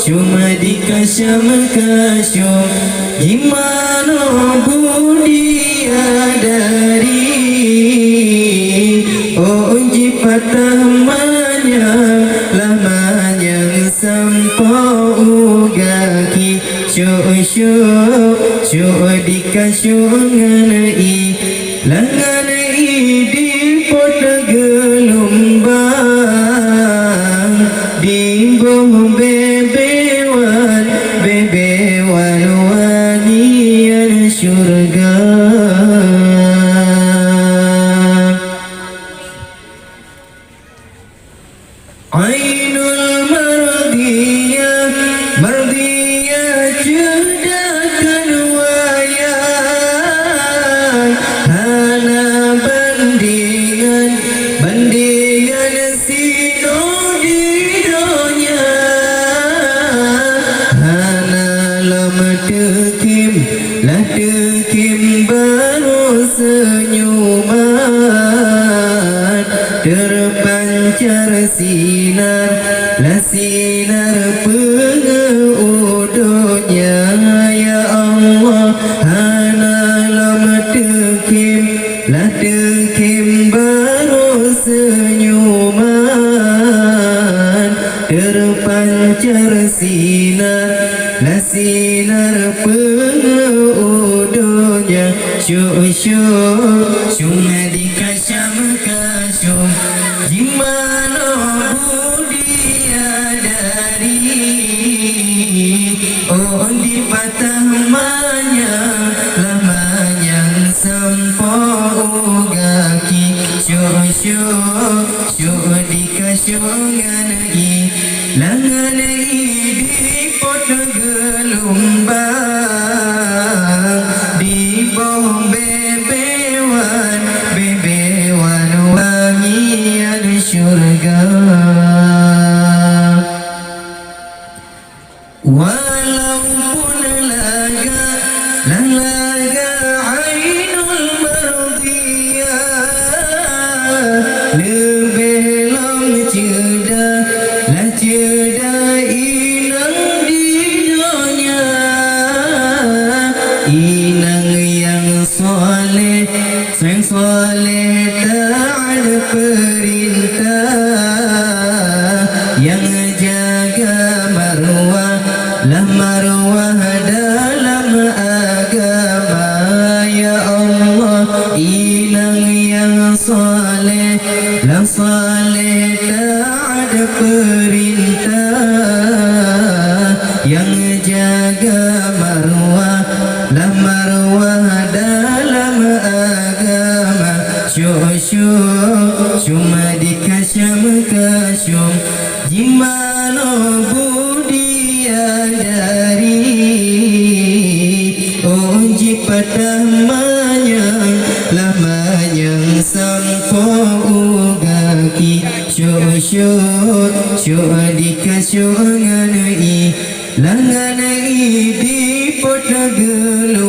cuma dikasam kasum gimana budi dari onji patamanya lamanya sampo ugaki dikasum nganai langanai di pot gelombang dimbo bebewan wangian surga ainul mardiyah cedakan wayang hana bandingan sino di dunia hana lama tekim baru senyuman terpancar sinar pengudunya ya Allah hana lama tekim baru senyuman terpancar sinar pengudunya cuma dikasam kasum gimana budi dari di patamanya lamanya sampo ugaki dikasum nganai langanai di pot gelombang di bawah bebewan wangian surga walaupun laga ainul mardiyah lebih long ceda inang di dunia inang yang soleh taat perintah yang jaga marwah dalam agama ya Allah inang yang soleh taat perintah yang jaga marwah dalam agama cuma dikasam kasum gimana budi dari onji patamanya lamanya sampo ugaki dikasum nganai langanai di pot gelombang